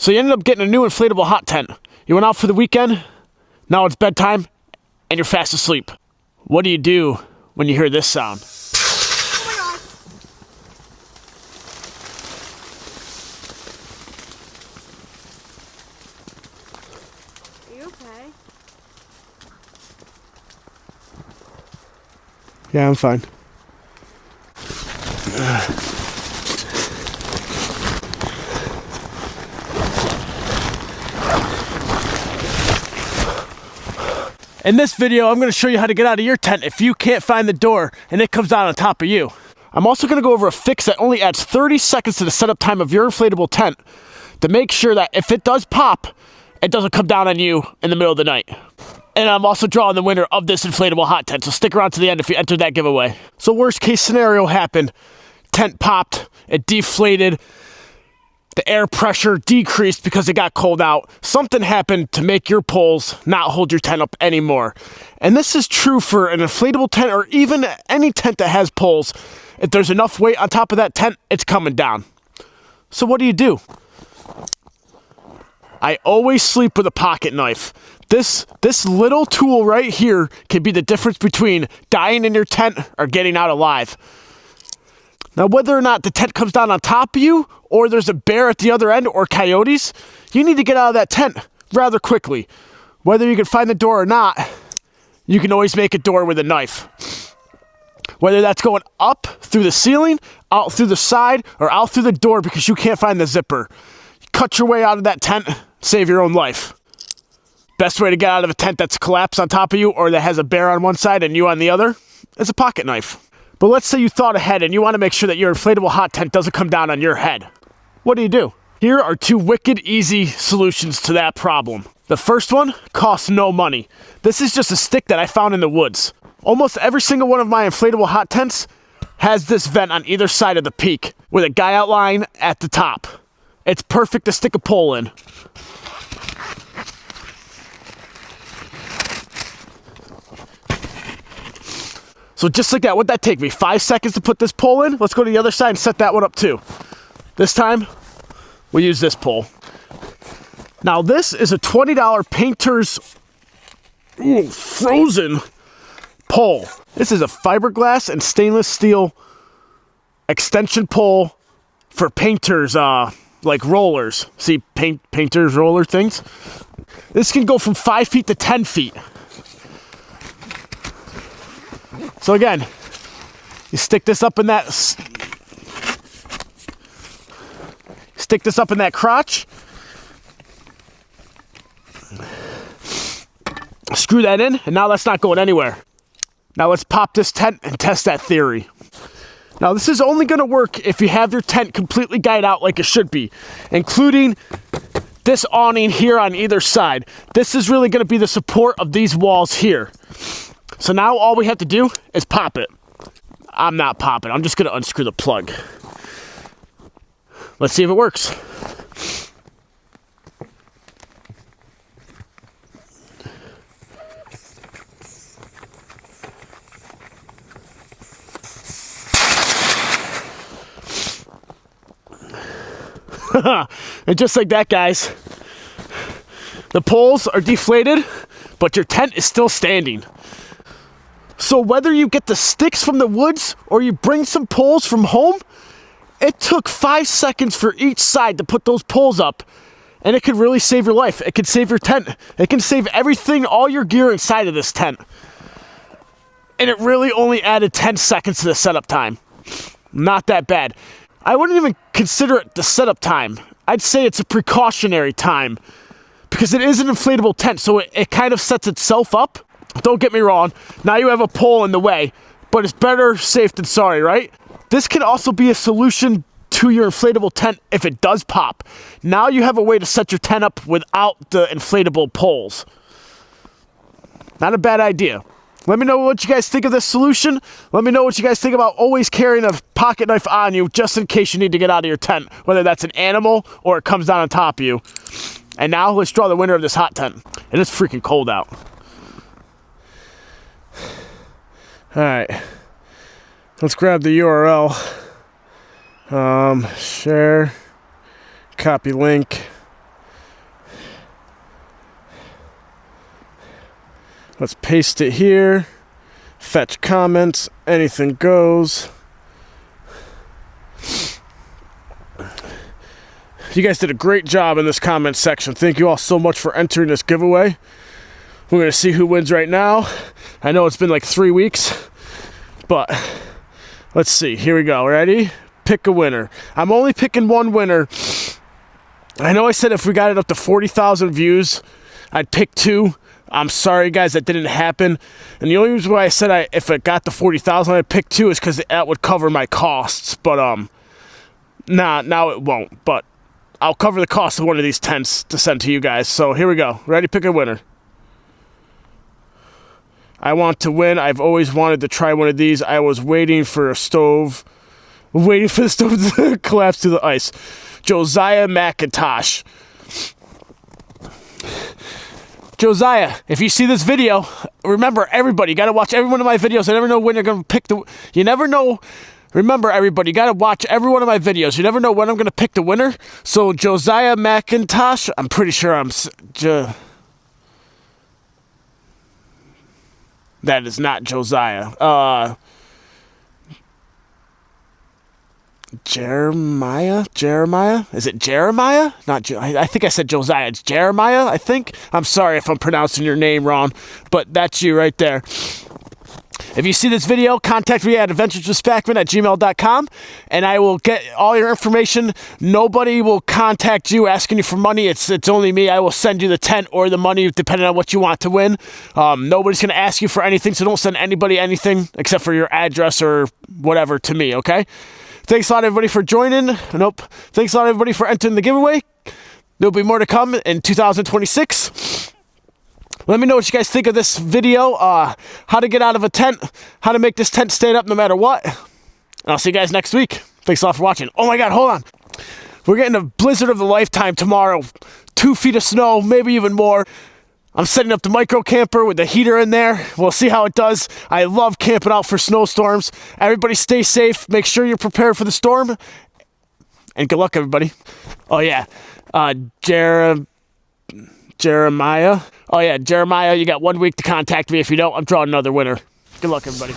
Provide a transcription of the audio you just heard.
So you ended up getting a new inflatable hot tent. You went out for the weekend, now it's bedtime, and you're fast asleep. What do you do when you hear this sound? Oh my God. Are you okay? Yeah, I'm fine. In this video, I'm going to show you how to get out of your tent if you can't find the door and it comes down on top of you. I'm also going to go over a fix that only adds 30 seconds to the setup time of your inflatable tent to make sure that if it does pop, it doesn't come down on you in the middle of the night. And I'm also drawing the winner of this inflatable hot tent, so stick around to the end if you entered that giveaway. So worst case scenario happened, tent popped, it deflated, the air pressure decreased because it got cold out. Something happened to make your poles not hold your tent up anymore. And this is true for an inflatable tent or even any tent that has poles. If there's enough weight on top of that tent, it's coming down. So what do? I always sleep with a pocket knife. This little tool right here can be the difference between dying in your tent or getting out alive. Now, whether or not the tent comes down on top of you, or there's a bear at the other end, or coyotes, you need to get out of that tent rather quickly. Whether you can find the door or not, you can always make a door with a knife. Whether that's going up through the ceiling, out through the side, or out through the door because you can't find the zipper. Cut your way out of that tent, save your own life. Best way to get out of a tent that's collapsed on top of you or that has a bear on one side and you on the other is a pocket knife. But let's say you thought ahead and you want to make sure that your inflatable hot tent doesn't come down on your head. What do? Here are two wicked easy solutions to that problem. The first one costs no money. This is just a stick that I found in the woods. Almost every single one of my inflatable hot tents has this vent on either side of the peak with a guy outline at the top. It's perfect to stick a pole in. So just like that, what'd that take me? 5 seconds to put this pole in? Let's go to the other side and set that one up too. This time, we'll use this pole. Now this is a $20 painter's frozen pole. This is a fiberglass and stainless steel extension pole for painters, like rollers. See painters roller things? This can go from 5 feet to 10 feet. So again, you stick this up in that crotch. Screw that in, and now that's not going anywhere. Now let's pop this tent and test that theory. Now this is only going to work if you have your tent completely guyed out like it should be, including this awning here on either side. This is really going to be the support of these walls here. So now all we have to do is pop it. I'm not popping. I'm just going to unscrew the plug. Let's see if it works. And just like that, guys, the poles are deflated, but your tent is still standing. So whether you get the sticks from the woods or you bring some poles from home, it took 5 seconds for each side to put those poles up. And it could really save your life. It could save your tent. It can save everything, all your gear inside of this tent. And it really only added 10 seconds to the setup time. Not that bad. I wouldn't even consider it the setup time. I'd say it's a precautionary time. Because it is an inflatable tent, so it kind of sets itself up. Don't get me wrong, now you have a pole in the way, but it's better safe than sorry, right? This can also be a solution to your inflatable tent if it does pop. Now you have a way to set your tent up without the inflatable poles. Not a bad idea. Let me know what you guys think of this solution. Let me know what you guys think about always carrying a pocket knife on you just in case you need to get out of your tent, whether that's an animal or it comes down on top of you. And now let's draw the winner of this hot tent. And it's freaking cold out. Alright, let's grab the URL, share, copy link, Let's paste it here. Fetch comments. Anything goes. You guys did a great job in this comment section. Thank you all so much for entering this giveaway. We're going to see who wins right now. I know it's been like 3 weeks, but let's see. Here we go. Ready? Pick a winner. I'm only picking one winner. I know I said if we got it up to 40,000 views, I'd pick 2. I'm sorry, guys, that didn't happen. And the only reason why I said if it got to 40,000, I'd pick 2 is because that would cover my costs. But, now it won't. But I'll cover the cost of one of these tents to send to you guys. So here we go. Ready? Pick a winner. I want to win. I've always wanted to try one of these. I was waiting for a stove. Waiting for the stove to collapse to the ice. Josiah McIntosh. Josiah, if you see this video, remember, everybody, you got to watch every one of my videos. I never know when you're going to pick the... You never know... Remember, everybody, you got to watch every one of my videos. You never know when I'm going to pick the winner. So, Josiah McIntosh, I'm pretty sure that is not Josiah. Jeremiah? Is it Jeremiah? I think I said Josiah. It's Jeremiah, I think. I'm sorry if I'm pronouncing your name wrong, but that's you right there. If you see this video, contact me at adventureswithspackman@gmail.com, and I will get all your information. Nobody will contact you asking you for money. It's only me. I will send you the tent or the money, depending on what you want to win. Nobody's going to ask you for anything, so don't send anybody anything except for your address or whatever to me, okay? Thanks a lot, everybody, for joining. Thanks a lot, everybody, for entering the giveaway. There'll be more to come in 2026. Let me know what you guys think of this video. How to get out of a tent. How to make this tent stand up no matter what. And I'll see you guys next week. Thanks a lot for watching. Oh my God, hold on. We're getting a blizzard of the lifetime tomorrow. 2 feet of snow, maybe even more. I'm setting up the micro camper with the heater in there. We'll see how it does. I love camping out for snowstorms. Everybody stay safe. Make sure you're prepared for the storm. And good luck, everybody. Oh, yeah. Jeremiah. Oh, yeah, Jeremiah, you got 1 week to contact me. If you don't, I'm drawing another winner. Good luck, everybody.